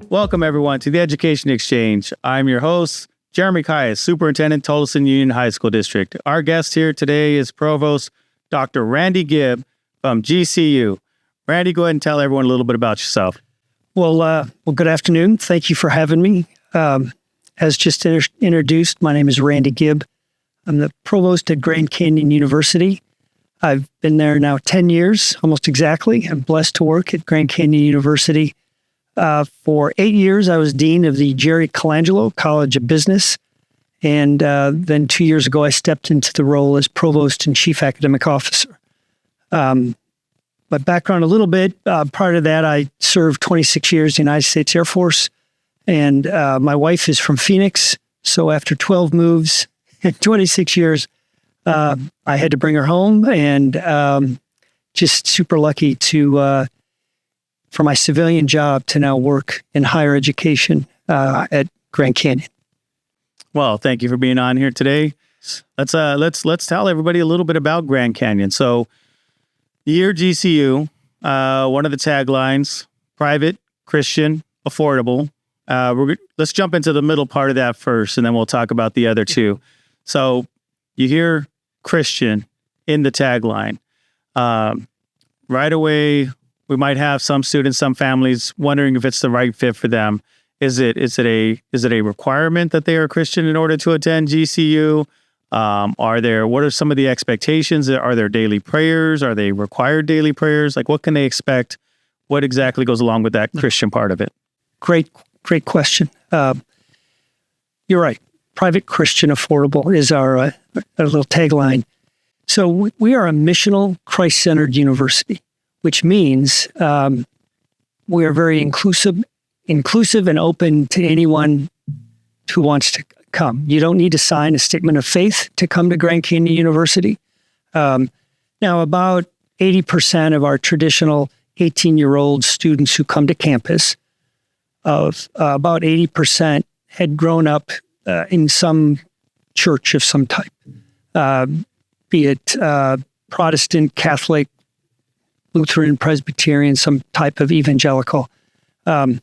Welcome, everyone, to the Education Exchange. I'm your host, Jeremy Caius, Superintendent, Tolleson Union High School District. Our guest here today is Provost Dr. Randy Gibb from GCU. Randy, go ahead and tell everyone a little bit about yourself. Well, good afternoon. Thank you for having me. As just introduced, my name is Randy Gibb. I'm the provost at Grand Canyon University. I've been there now 10 years, almost exactly. I'm blessed to work at Grand Canyon University. For 8 years, I was dean of the Jerry Colangelo College of Business. And then 2 years ago, I stepped into the role as provost and chief academic officer. My background a little bit, prior to that, I served 26 years in the United States Air Force. And my wife is from Phoenix. So after 12 moves and 26 years, I had to bring her home, and just super lucky to for my civilian job to now work in higher education at Grand Canyon. Well, thank you for being on here today. Let's tell everybody a little bit about Grand Canyon. So, year GCU, one of the taglines: private, Christian, affordable. Let's jump into the middle part of that first, and then we'll talk about the other two. So, you hear Christian in the tagline. Right away, we might have some students, some families wondering if it's the right fit for them. Is it a requirement that they are Christian in order to attend GCU? What are some of the expectations? Are there daily prayers? Are they required daily prayers? Like, what can they expect? What exactly goes along with that Christian part of it? Great question. You're right. Private, Christian, affordable is our little tagline. So we are a missional, Christ-centered university, which means we are very inclusive and open to anyone who wants to come. You don't need to sign a statement of faith to come to Grand Canyon University. Now, about 80% of our traditional 18-year-old students who come to campus, about 80% had grown up in some church of some type, be it Protestant, Catholic, Lutheran, Presbyterian, some type of evangelical. But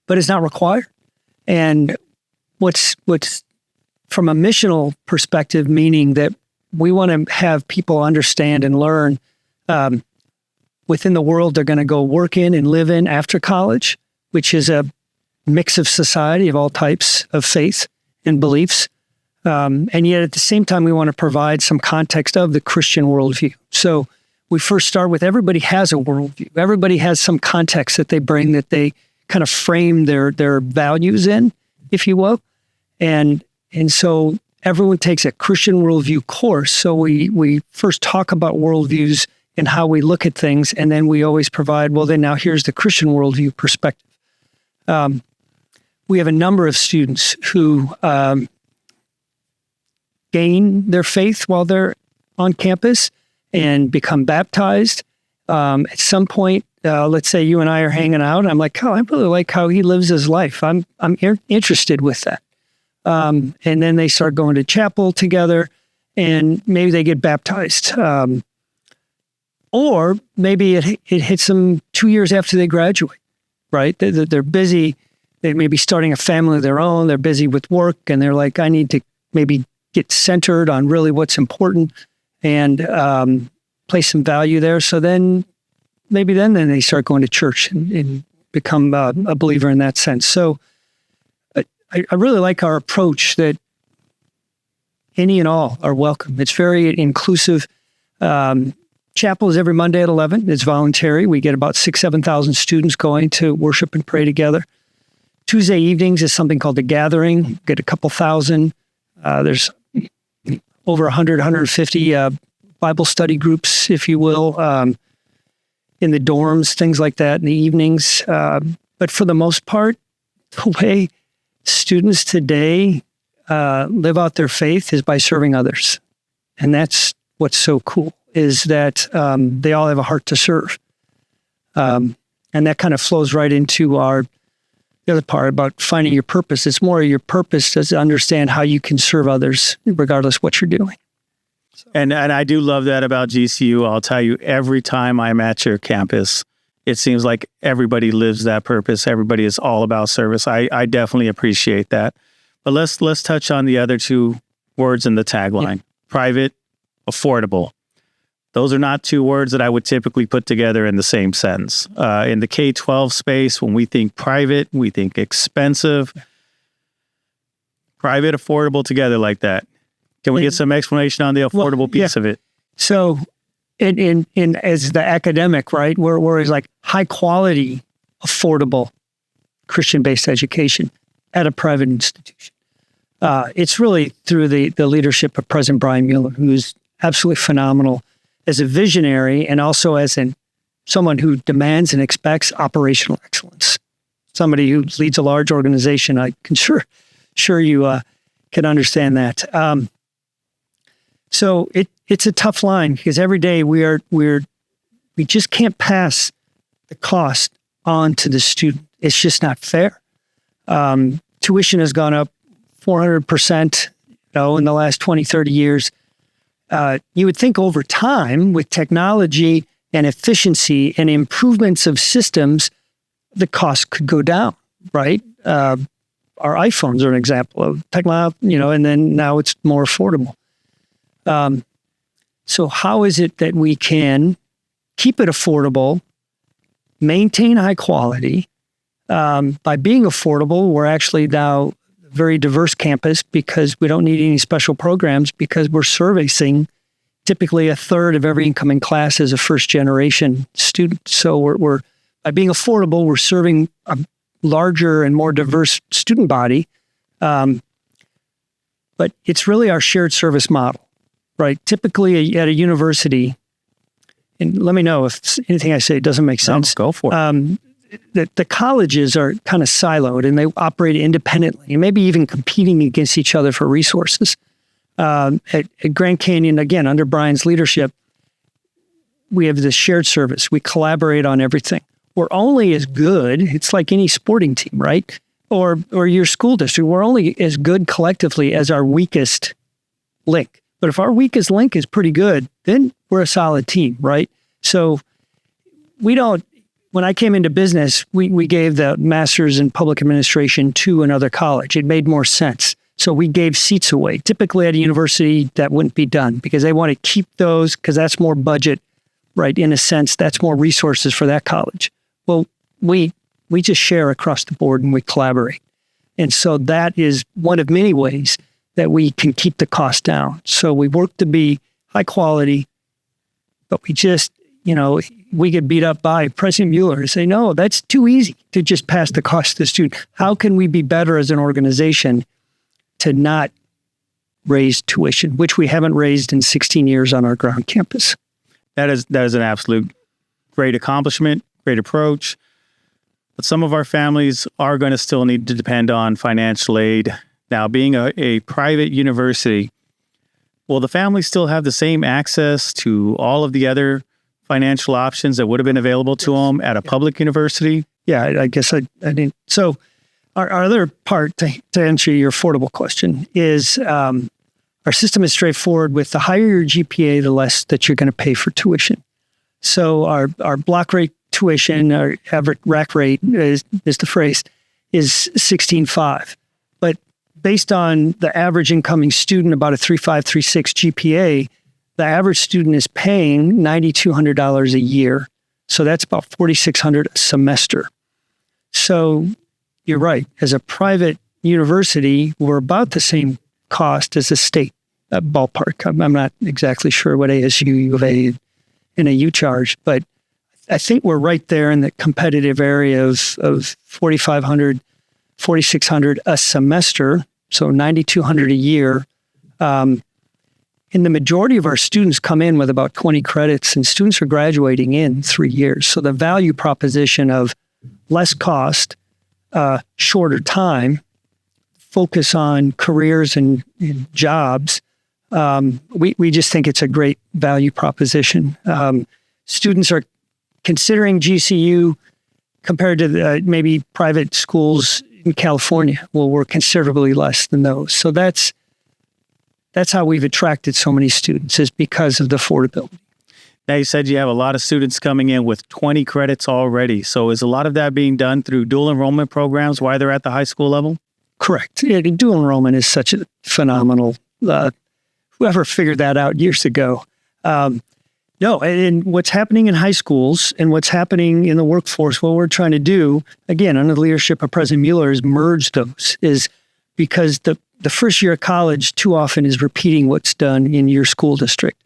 it's not required. And what's from a missional perspective, meaning that we want to have people understand and learn within the world they're going to go work in and live in after college, which is a mix of society of all types of faith and beliefs. And yet at the same time, we want to provide some context of the Christian worldview. So we first start with everybody has a worldview. Everybody has some context that they bring, that they kind of frame their values in, if you will. And so everyone takes a Christian worldview course. So we first talk about worldviews and how we look at things. And then we always provide, well, then now here's the Christian worldview perspective. We have a number of students who gain their faith while they're on campus and become baptized. At some point, let's say you and I are hanging out, and I'm like, oh, I really like how he lives his life. I'm interested with that. And then they start going to chapel together, and maybe they get baptized. Or maybe it hits them 2 years after they graduate, right? They're busy. They may be starting a family of their own. They're busy with work, and they're like, I need to maybe get centered on really what's important and place some value there. So then maybe then they start going to church and become a believer in that sense. So I really like our approach that any and all are welcome. It's very inclusive. Chapel is every Monday at 11. It's voluntary. We get about 7,000 students going to worship and pray together. Tuesday evenings is something called The Gathering. Get a couple thousand. There's over 100, 150 Bible study groups, if you will, in the dorms, things like that in the evenings. But for the most part, the way students today live out their faith is by serving others. And that's what's so cool, is that they all have a heart to serve. And that kind of flows right into the other part about finding your purpose. It's more your purpose to understand how you can serve others regardless what you're doing. So. And I do love that about GCU. I'll tell you, every time I'm at your campus, it seems like everybody lives that purpose. Everybody is all about service. I definitely appreciate that. But let's touch on the other two words in the tagline: private, affordable. Those are not two words that I would typically put together in the same sentence. In the K-12 space, when we think private, we think expensive. Private, affordable together like that. Can we get some explanation on the affordable piece of it? So in as the academic, right, we're like high quality, affordable Christian-based education at a private institution. It's really through the leadership of President Brian Mueller, who's absolutely phenomenal as a visionary and also as someone who demands and expects operational excellence. Somebody who leads a large organization, I can sure you can understand that. So it's a tough line because every day we just can't pass the cost on to the student. It's just not fair. Tuition has gone up 400%, in the last 20, 30 years. You would think over time with technology and efficiency and improvements of systems, the cost could go down, right? Our iPhones are an example of technology, and then now it's more affordable. So how is it that we can keep it affordable, maintain high quality? By being affordable, we're actually now a very diverse campus because we don't need any special programs because we're servicing typically a third of every incoming class as a first generation student. So we're by being affordable, we're serving a larger and more diverse student body. But it's really our shared service model, right? Typically at a university, and let me know if anything I say doesn't make sense. No, go for it. The colleges are kind of siloed and they operate independently and maybe even competing against each other for resources. At Grand Canyon, again, under Brian's leadership, we have this shared service. We collaborate on everything. We're only as good, it's like any sporting team, right? Or your school district, we're only as good collectively as our weakest link. But if our weakest link is pretty good, then we're a solid team, right? So when I came into business, we gave the master's in public administration to another college. It made more sense. So we gave seats away. Typically at a university, that wouldn't be done because they want to keep those because that's more budget, right? In a sense, that's more resources for that college. Well, we just share across the board and we collaborate. And so that is one of many ways that we can keep the cost down. So we work to be high quality, but we just, we get beat up by President Mueller and say, no, that's too easy to just pass the cost to the student. How can we be better as an organization to not raise tuition, which we haven't raised in 16 years on our ground campus? That is an absolute great accomplishment, great approach. But some of our families are going to still need to depend on financial aid. Now, being a private university, will the family still have the same access to all of the other financial options that would have been available to them at a public university? Yeah, I guess I didn't. So our other part to answer your affordable question is our system is straightforward. With the higher your GPA, the less that you're going to pay for tuition. So our block rate tuition, our average rack rate is the phrase, is 16.5. But based on the average incoming student, about a 3.5, 3.6 GPA, the average student is paying $9,200 a year. So that's about $4,600 a semester. So you're right. As a private university, we're about the same cost as a state ballpark. I'm not exactly sure what ASU, U of A, and AU charge, but I think we're right there in the competitive area of $4,500, $4,600 a semester, so $9,200 a year. And the majority of our students come in with about 20 credits, and students are graduating in 3 years. So the value proposition of less cost, shorter time, focus on careers and jobs, we just think it's a great value proposition. Students are considering GCU compared to maybe private schools in California. Well, we're considerably less than those. So that's how we've attracted so many students, is because of the affordability. Now, you said you have a lot of students coming in with 20 credits already. So is a lot of that being done through dual enrollment programs while they're at the high school level? Correct. Yeah, dual enrollment is such a phenomenal, whoever figured that out years ago. No, and what's happening in high schools and what's happening in the workforce, what we're trying to do, again, under the leadership of President Mueller, is merge those, is because the first year of college too often is repeating what's done in your school district.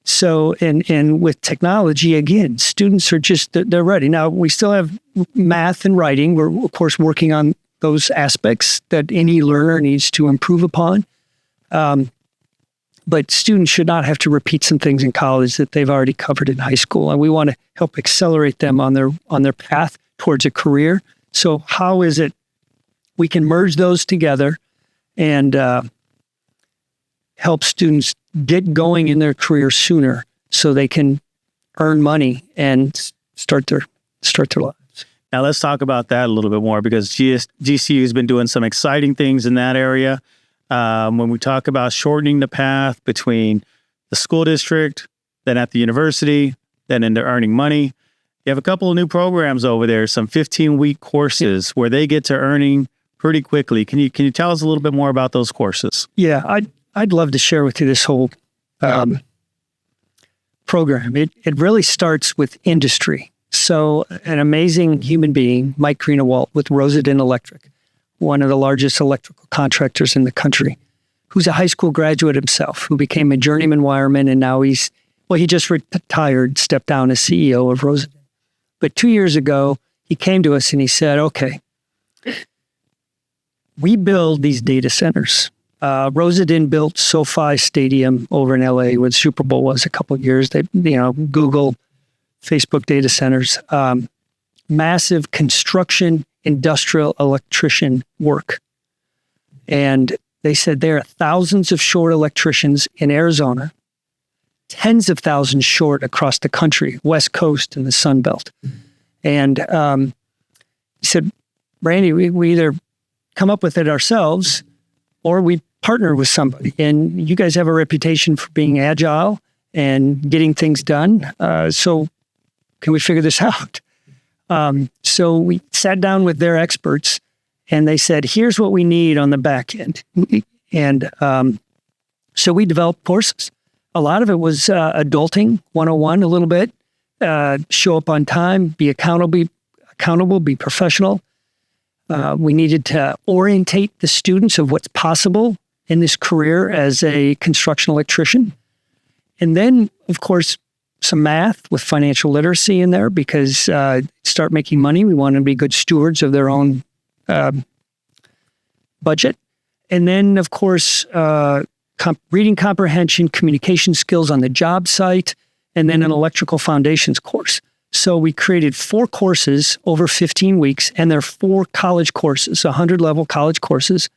So, and with technology, again, students are just, they're ready. Now, we still have math and writing. We're, of course, working on those aspects that any learner needs to improve upon. But students should not have to repeat some things in college that they've already covered in high school. And we want to help accelerate them on their path towards a career. So how is it we can merge those together and help students get going in their career sooner so they can earn money and start their lives. Now let's talk about that a little bit more, because GCU has been doing some exciting things in that area. When we talk about shortening the path between the school district, then at the university, then into earning money, you have a couple of new programs over there, some 15-week courses where they get to earning pretty quickly. Can you tell us a little bit more about those courses? Yeah, I'd love to share with you this whole program. It really starts with industry. So an amazing human being, Mike Greenewalt with Rosedin Electric, one of the largest electrical contractors in the country, who's a high school graduate himself, who became a journeyman wireman, and now he just retired, stepped down as CEO of Rosedin. But 2 years ago, he came to us and he said, okay, we build these data centers. Rosedin built SoFi Stadium over in LA where the Super Bowl was a couple of years. They, Google, Facebook data centers, massive construction, industrial electrician work. And they said there are thousands of short electricians in Arizona, tens of thousands short across the country, West Coast and the Sun Belt. And he said, Randy, we either come up with it ourselves or we partner with somebody. And you guys have a reputation for being agile and getting things done. So can we figure this out? So we sat down with their experts and they said, here's what we need on the back end. And so we developed courses. A lot of it was adulting 101 a little bit, show up on time, be accountable, be professional. We needed to orientate the students of what's possible in this career as a construction electrician. And then, of course, some math with financial literacy in there, because start making money. We want to be good stewards of their own budget. And then, of course, reading comprehension, communication skills on the job site, and then an electrical foundations course. So we created 4 courses over 15 weeks, and they're 4 college courses, 100-level college courses.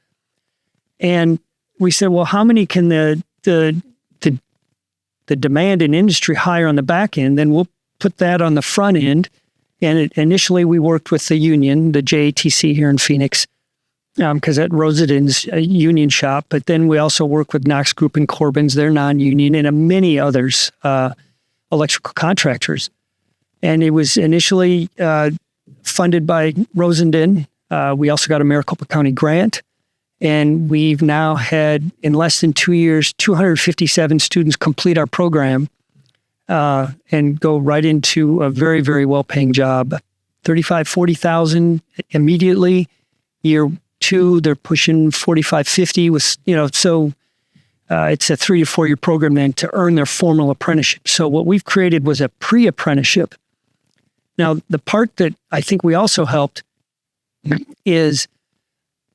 And we said, well, how many can the demand in industry hire on the back end? Then we'll put that on the front end. And initially, we worked with the union, the JATC here in Phoenix, because at Rosedin's a union shop. But then we also work with Knox Group and Corbin's, they're non-union, and many others, electrical contractors. And it was initially funded by Rosedin. We also got a Maricopa County grant. And we've now had, in less than 2 years, 257 students complete our program and go right into a very, very well-paying job. 35, 40,000 immediately. Year 2, they're pushing 45, 50 with, so it's a 3 to 4 year program then to earn their formal apprenticeship. So what we've created was a pre-apprenticeship. Now, the part that I think we also helped is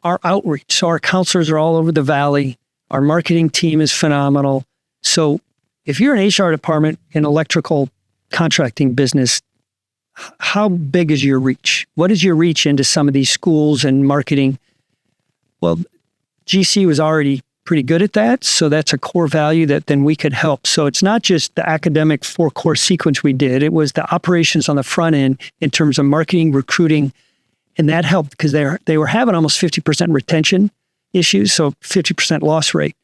our outreach. So our counselors are all over the valley. Our marketing team is phenomenal. So if you're an HR department in electrical contracting business, how big is your reach? What is your reach into some of these schools and marketing? Well, GC was already pretty good at that. So that's a core value that then we could help. So it's not just the academic 4-course sequence we did. It was the operations on the front end in terms of marketing, recruiting. And that helped because they were having almost 50% retention issues, so 50% loss rate.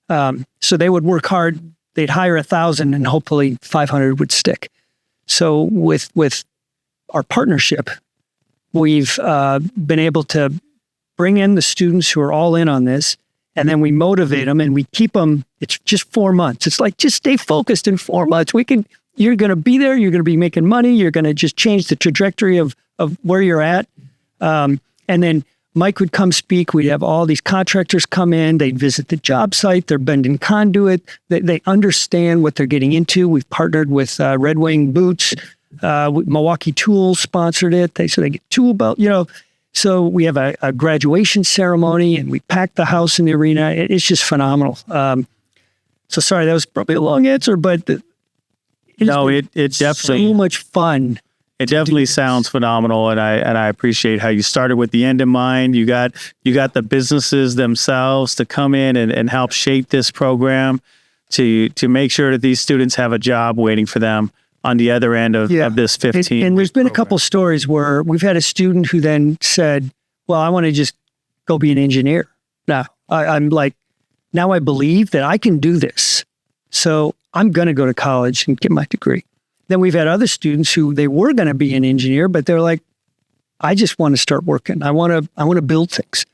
So they would work hard they'd hire 1,000 and hopefully 500 would stick. So with our partnership, we've been able to bring in the students who are all in on this, and then we motivate them and we keep them. It's just 4 months. It's like, just stay focused in 4 months. You're going to be there. You're going to be making money. You're going to just change the trajectory of where you're at. And then Mike would come speak. We'd have all these contractors come in. They'd visit the job site. They're bending conduit. They understand what they're getting into. We've partnered with Red Wing Boots. Milwaukee Tools sponsored it. They get tool belt, So we have a graduation ceremony, and we pack the house in the arena. It's just phenomenal. So sorry, that was probably a long answer, but it definitely so much fun. It definitely sounds phenomenal, and I appreciate how you started with the end in mind. You got the businesses themselves to come in and help shape this program to make sure that these students have a job waiting for them on the other end of this 15. And there's been a couple stories where we've had a student who then said, well, I want to just go be an engineer. Now, I'm like, now I believe that I can do this. So I'm going to go to college and get my degree. Then we've had other students who they were going to be an engineer, but they're like, I just want to start working. I want to build things.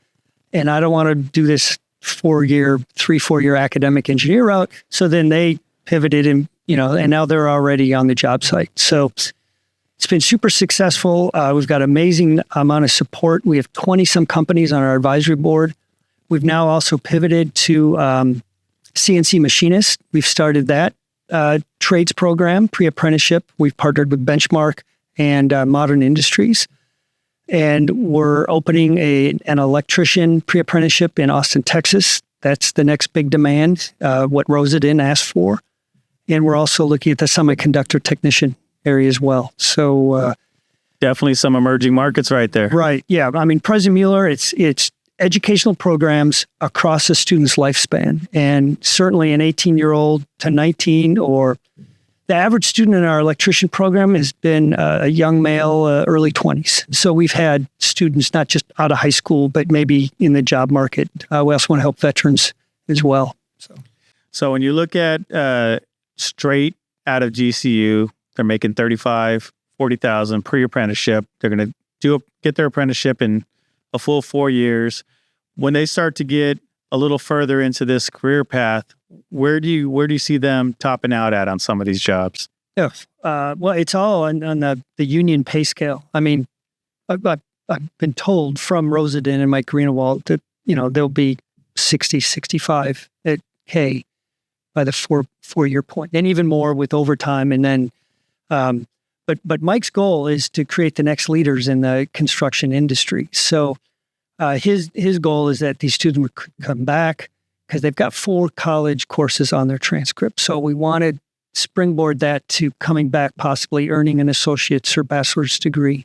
And I don't want to do this 4 year academic engineer route. So then they pivoted and now they're already on the job site. So it's been super successful. We've got amazing amount of support. We have 20 some companies on our advisory board. We've now also pivoted to CNC machinist. We've started that trades program, pre-apprenticeship. We've partnered with Benchmark and Modern Industries. And we're opening an electrician pre-apprenticeship in Austin, Texas. That's the next big demand, what Rosedin asked for. And we're also looking at the semiconductor technician area as well. So definitely some emerging markets right there. Right. Yeah. I mean, President Mueller, it's educational programs across a student's lifespan. And certainly an 18-year-old to 19, or the average student in our electrician program has been a young male, early 20s. So we've had students not just out of high school, but maybe in the job market. We also want to help veterans as well. So when you look at straight out of GCU, they're making $35,000, $40,000 pre-apprenticeship. They're going to get their apprenticeship in a full 4 years. When they start to get a little further into this career path, where do you see them topping out at on some of these jobs? Yeah, well, it's all on the union pay scale. I mean, I've been told from Rosedin and Mike Greenewald that there'll be 60, 65 at K by the four-year point, and even more with overtime. And then, but Mike's goal is to create the next leaders in the construction industry. So his goal is that these students would come back because they've got 4 college courses on their transcript. So we want to springboard that to coming back, possibly earning an associate's or bachelor's degree.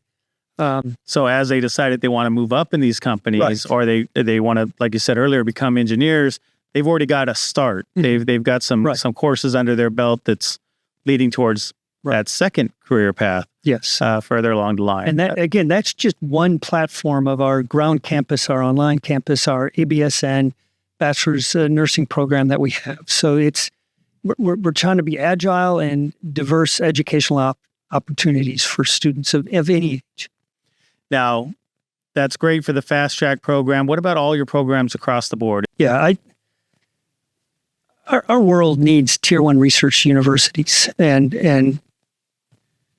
So as they decided they want to move up in these companies, right, or they want to, like you said earlier, become engineers, they've already got a start. Mm-hmm. They've got some courses under their belt that's leading towards that second career path. Yes, further along the line. And that, again, that's just one platform of our ground campus, our online campus, our ABSN bachelor's nursing program that we have. So we're trying to be agile and diverse educational opportunities for students of any age. Now, that's great for the fast track program. What about all your programs across the board? Yeah, our world needs tier 1 research universities, and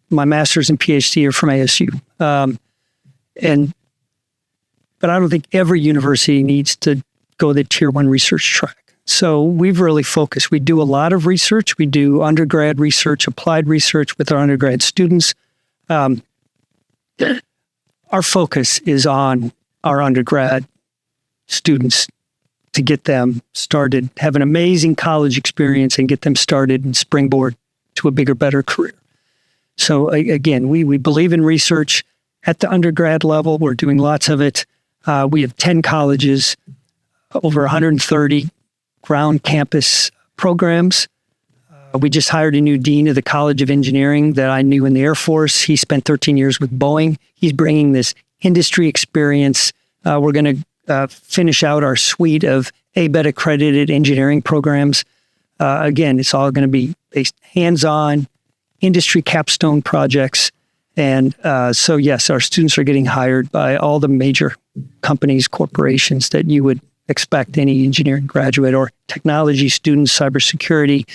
my master's and PhD are from ASU. But I don't think every university needs to go the tier 1 research track. So we've really focused. We do a lot of research. We do undergrad research, applied research with our undergrad students. Our focus is on our undergrad students to get them started, have an amazing college experience, and get them started and springboard to a bigger, better career. So again, we believe in research at the undergrad level. We're doing lots of it. We have 10 colleges, over 130 ground campus programs. We just hired a new dean of the College of Engineering that I knew in the Air Force. He spent 13 years with Boeing. He's bringing this industry experience. We're going to finish out our suite of ABET accredited engineering programs. Again, it's all going to be based hands-on, industry capstone projects. And so, yes, our students are getting hired by all the major companies, corporations that you would expect any engineering graduate or technology students, cybersecurity,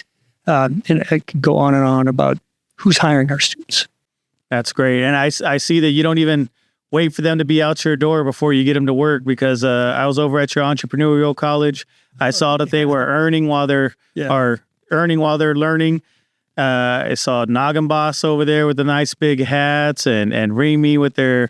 and I could go on and on about who's hiring our students. That's great. And I see that you don't even wait for them to be out your door before you get them to work, because I was over at your entrepreneurial college. I saw that they were earning while they're learning. I saw Noggin Boss over there with the nice big hats, and Remy with their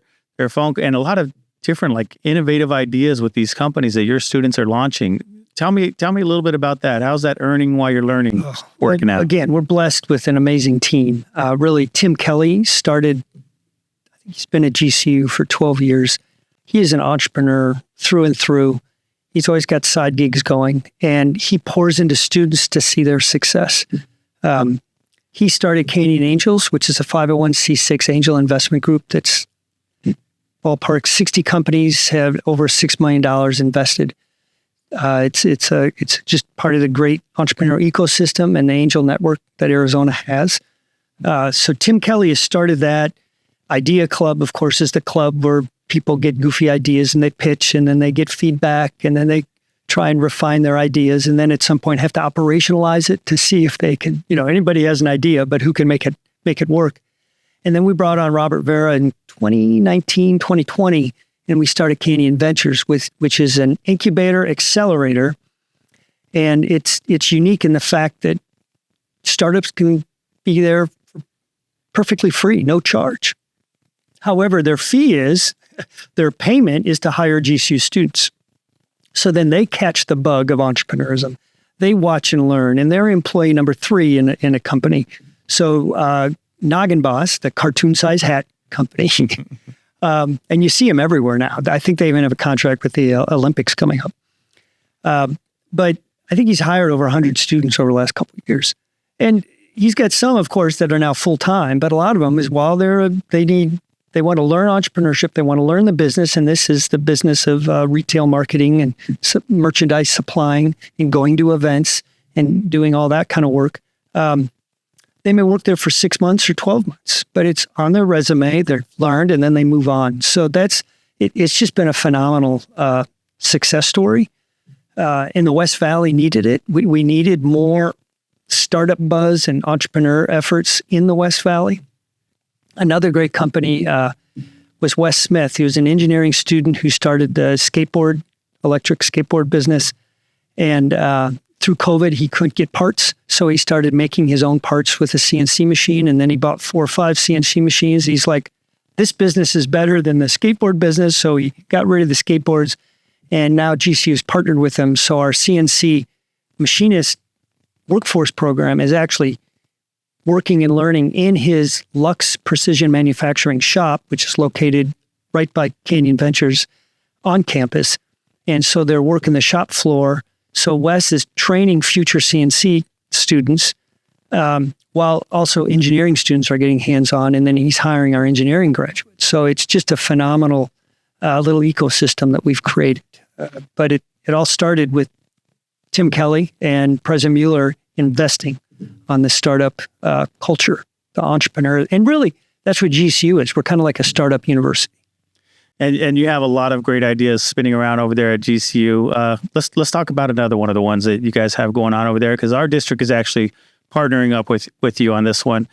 phone, and a lot of different like innovative ideas with these companies that your students are launching. Tell me a little bit about that. How's that earning while you're learning working out? Again, we're blessed with an amazing team. Really, Tim Kelly started, I think he's been at GCU for 12 years. He is an entrepreneur through and through. He's always got side gigs going, and he pours into students to see their success. He started Canyon Angels, which is a 501c6 angel investment group that's ballpark 60 companies have over $6 million invested. It's just part of the great entrepreneur ecosystem and the angel network that Arizona has. So Tim Kelly has started that. Idea Club, of course, is the club where people get goofy ideas and they pitch, and then they get feedback, and then they try and refine their ideas, and then at some point have to operationalize it to see if they can, anybody has an idea, but who can make it work. And then we brought on Robert Vera in 2019, 2020, and we started Canyon Ventures, which is an incubator accelerator. And it's unique in the fact that startups can be there for perfectly free, no charge. However, their payment is to hire GCU students. So then they catch the bug of entrepreneurism. They watch and learn, and they're employee number 3 in a company. So Noggin Boss, the cartoon size hat company, and you see them everywhere now. I think they even have a contract with the Olympics coming up. But I think he's hired over 100 students over the last couple of years. And he's got some, of course, that are now full-time, but a lot of them is while they want to learn entrepreneurship, they want to learn the business, and this is the business of retail marketing and merchandise supplying and going to events and doing all that kind of work. They may work there for 6 months or 12 months, but it's on their resume, they're learned, and then they move on. So it's just been a phenomenal success story. And the West Valley needed it. We needed more startup buzz and entrepreneur efforts in the West Valley. Another great company was Wes Smith. He was an engineering student who started the electric skateboard business. And through COVID, he couldn't get parts. So he started making his own parts with a CNC machine. And then he bought 4 or 5 CNC machines. He's like, this business is better than the skateboard business. So he got rid of the skateboards. And now GCU has partnered with him. So our CNC machinist workforce program is actually working and learning in his Lux Precision Manufacturing shop, which is located right by Canyon Ventures on campus. And so they're working the shop floor. So Wes is training future CNC students, while also engineering students are getting hands-on, and then he's hiring our engineering graduates. So it's just a phenomenal little ecosystem that we've created. But it all started with Tim Kelly and President Mueller investing on the startup culture, the entrepreneur. And really, that's what GCU is. We're kind of like a startup university. And you have a lot of great ideas spinning around over there at GCU. Let's talk about another one of the ones that you guys have going on over there, because our district is actually partnering up with you on this one.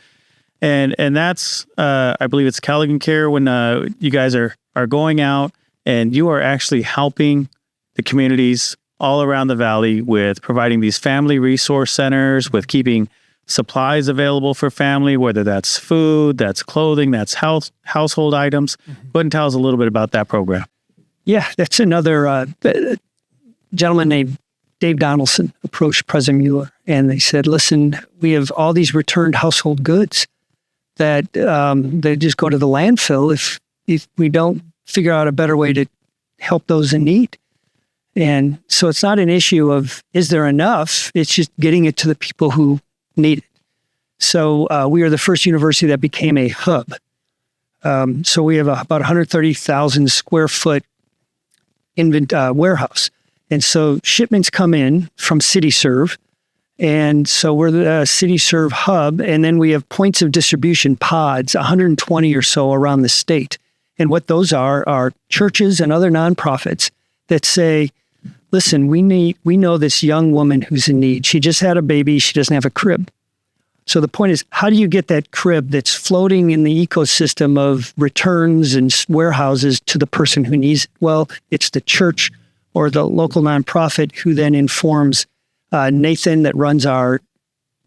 And that's, I believe it's Callaghan Care, when you guys are going out and you are actually helping the communities all around the valley with providing these family resource centers, with keeping supplies available for family, whether that's food, that's clothing, that's household items. Go ahead and tell us a little bit about that program. Yeah, that's another gentleman named Dave Donaldson approached President Mueller, and they said, listen, we have all these returned household goods that they just go to the landfill if we don't figure out a better way to help those in need. And so it's not an issue of, is there enough? It's just getting it to the people who need it. So we are the first university that became a hub. So we have about 130,000 square foot warehouse. And so shipments come in from CityServe, And so we're the City Serve hub. And then we have points of distribution pods, 120 or so around the state. And what those are churches and other nonprofits that say, listen, we know this young woman who's in need. She just had a baby. She doesn't have a crib. So the point is, how do you get that crib that's floating in the ecosystem of returns and warehouses to the person who needs it? Well, it's the church or the local nonprofit who then informs Nathan that runs our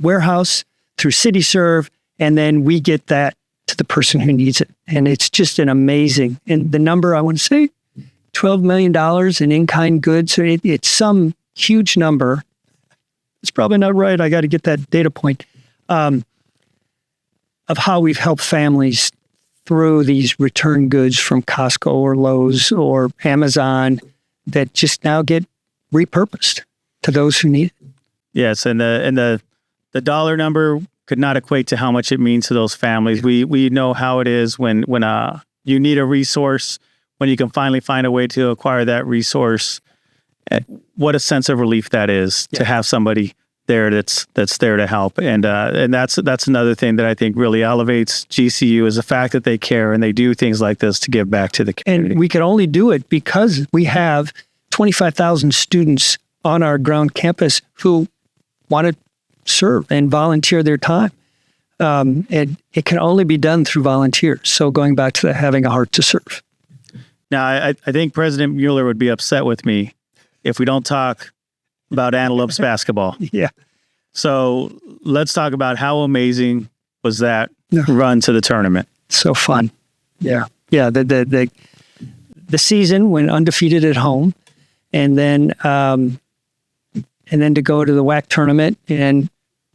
warehouse through CityServe, and then we get that to the person who needs it. And it's just an amazing, and the number I want to say, $12 million in in-kind goods. So it's some huge number. It's probably not right. I got to get that data point of how we've helped families through these return goods from Costco or Lowe's or Amazon that just now get repurposed to those who need it. Yes, and the dollar number could not equate to how much it means to those families. We know how it is when you need a resource, when you can finally find a way to acquire that resource. What a sense of relief that is to have somebody there that's there to help, and that's another thing that I think really elevates GCU is the fact that they care and they do things like this to give back to the community. And we can only do it because we have 25,000 students on our ground campus who want to serve and volunteer their time. And it can only be done through volunteers. So going back to having a heart to serve. Now, I think President Mueller would be upset with me if we don't talk about Antelopes basketball. Yeah. So let's talk about how amazing was that run to the tournament. So fun. Yeah. Yeah. The season went undefeated at home, and then to go to the WAC tournament, and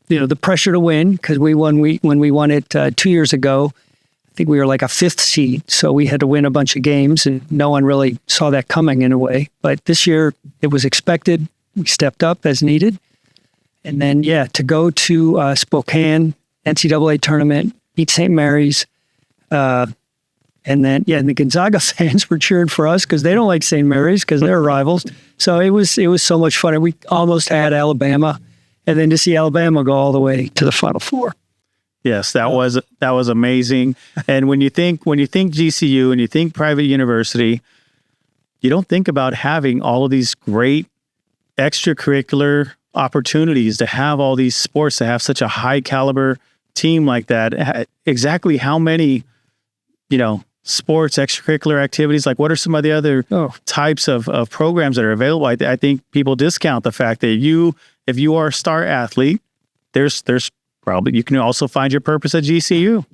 the pressure to win, because when we won it 2 years ago, I think we were like a 5th seed, so we had to win a bunch of games, and no one really saw that coming in a way. But this year it was expected. We stepped up as needed, and then to go to Spokane NCAA tournament, beat St. Mary's, and then the Gonzaga fans were cheering for us because they don't like St. Mary's because they're rivals. So it was so much fun. And we almost had Alabama, and then to see Alabama go all the way to the Final Four. Yes, that was amazing. And when you think GCU and you think private university, you don't think about having all of these great extracurricular opportunities, to have all these sports, to have such a high caliber team like that. Exactly how many, sports, extracurricular activities, like what are some of the other types of programs that are available? I think people discount the fact that if you are a star athlete, there's probably, you can also find your purpose at GCU.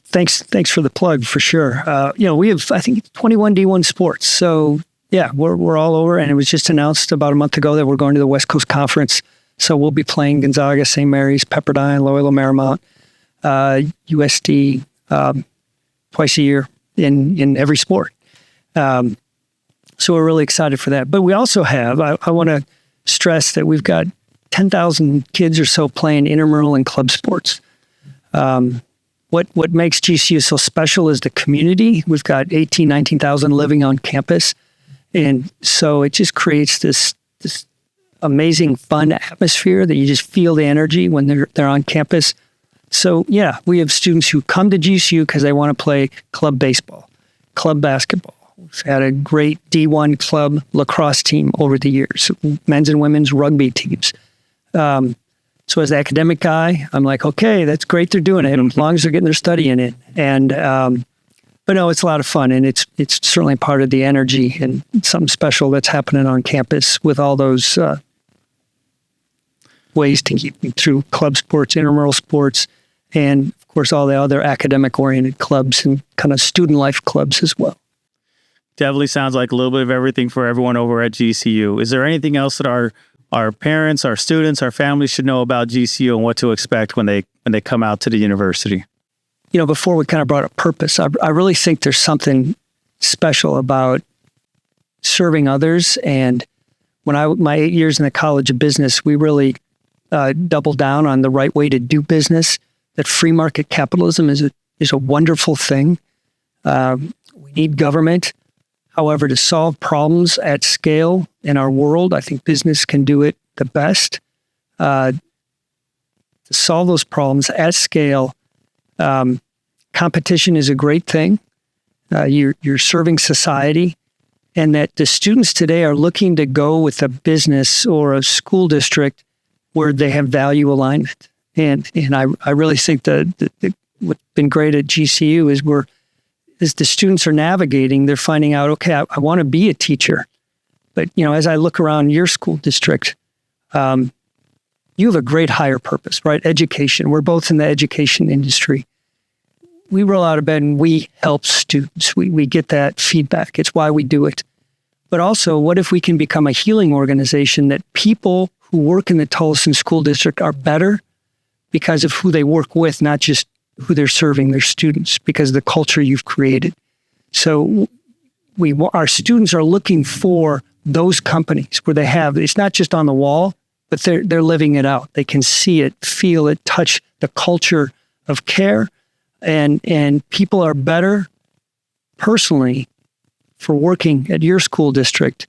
Thanks for the plug, for sure. We have, I think, 21 D1 sports. So we're all over, and it was just announced about a month ago that we're going to the West Coast Conference. So we'll be playing Gonzaga, St. Mary's, Pepperdine, Loyola Marymount, USD twice a year in every sport. So we're really excited for that. But we also have, I want to stress that we've got 10,000 kids or so playing intramural and club sports. What makes GCU so special is the community. We've got 18,000, 19,000 living on campus. And so it just creates this amazing, fun atmosphere that you just feel the energy when they're on campus. So we have students who come to GCU because they want to play club baseball, club basketball. We've had a great D1 club lacrosse team over the years, men's and women's rugby teams. So as the academic guy, I'm like, okay, that's great they're doing it, as long as they're getting their study in it. And but no, it's a lot of fun, and it's certainly part of the energy and something special that's happening on campus with all those ways to keep them through club sports, intramural sports, and of course all the other academic-oriented clubs and kind of student life clubs as well. Definitely sounds like a little bit of everything for everyone over at GCU. Is there anything else that our parents, our students, our families should know about GCU and what to expect when they come out to the university? Before we kind of brought up purpose, I really think there's something special about serving others. And when my 8 years in the College of Business, we really doubled down on the right way to do business, that free market capitalism is a wonderful thing. We need government. However, to solve problems at scale in our world, I think business can do it the best to solve those problems at scale. Competition is a great thing. You're serving society, and that the students today are looking to go with a business or a school district where they have value alignment. And I really think that what's been great at GCU is as the students are navigating, they're finding out, okay, I want to be a teacher. But, as I look around your school district, you have a great higher purpose, right? Education. We're both in the education industry. We roll out of bed and we help students. We get that feedback. It's why we do it. But also, what if we can become a healing organization that people who work in the Tolleson School District are better because of who they work with, not just who they're serving, their students, because of the culture you've created. So our students are looking for those companies where they have, it's not just on the wall, but they're living it out. They can see it, feel it, touch the culture of care. And people are better personally for working at your school district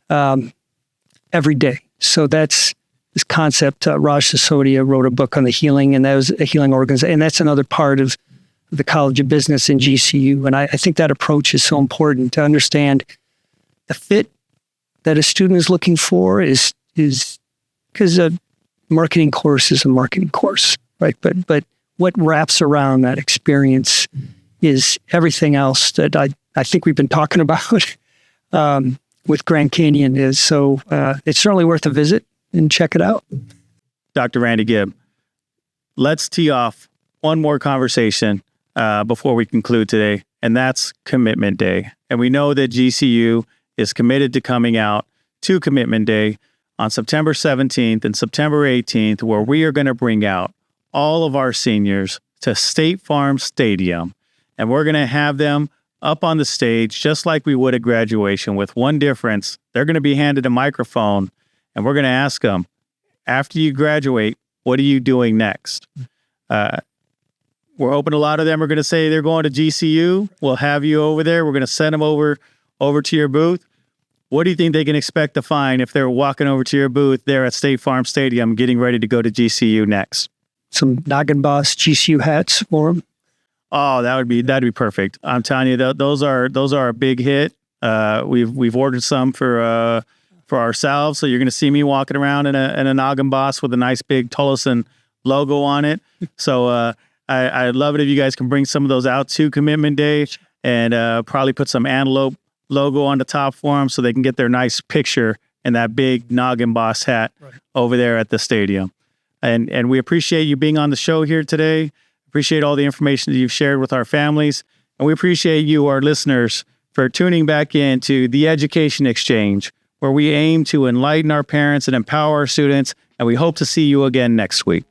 every day. So that's this concept. Raj Sisodia wrote a book on the healing, and that was a healing organization. And that's another part of the College of Business in GCU. And I think that approach is so important to understand the fit that a student is looking for is because a marketing course is a marketing course, right? But what wraps around that experience is everything else that I think we've been talking about with Grand Canyon is. So it's certainly worth a visit and check it out. Dr. Randy Gibb, let's tee off one more conversation before we conclude today, and that's Commitment Day. And we know that GCU is committed to coming out to Commitment Day on September 17th and September 18th, where we are going to bring out all of our seniors to State Farm Stadium, and we're going to have them up on the stage just like we would at graduation, with one difference. They're going to be handed a microphone, and we're going to ask them, after you graduate, what are you doing next? We're hoping a lot of them are going to say they're going to GCU. We'll have you over there. We're going to send them over to your booth. What do you think they can expect to find if they're walking over to your booth there at State Farm Stadium getting ready to go to GCU next? Some Noggin Boss GCU hats for them. Oh, that'd be perfect. I'm telling you, those are a big hit. We've ordered some for ourselves, so you're going to see me walking around in a Noggin Boss with a nice big Tolleson logo on it. So I'd love it if you guys can bring some of those out to Commitment Day, and probably put some antelope logo on the top for them so they can get their nice picture in that big Noggin Boss hat over there at the stadium. And we appreciate you being on the show here today. Appreciate all the information that you've shared with our families. And we appreciate you, our listeners, for tuning back in to The Education Exchange, where we aim to enlighten our parents and empower our students. And we hope to see you again next week.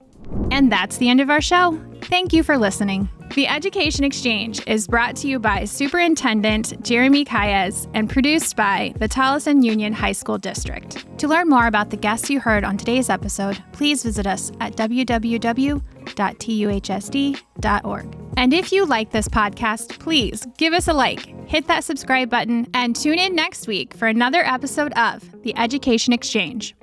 And that's the end of our show. Thank you for listening. The Education Exchange is brought to you by Superintendent Jeremy Calles and produced by the Tolleson Union High School District. To learn more about the guests you heard on today's episode, please visit us at www.tuhsd.org. And if you like this podcast, please give us a like, hit that subscribe button, and tune in next week for another episode of The Education Exchange.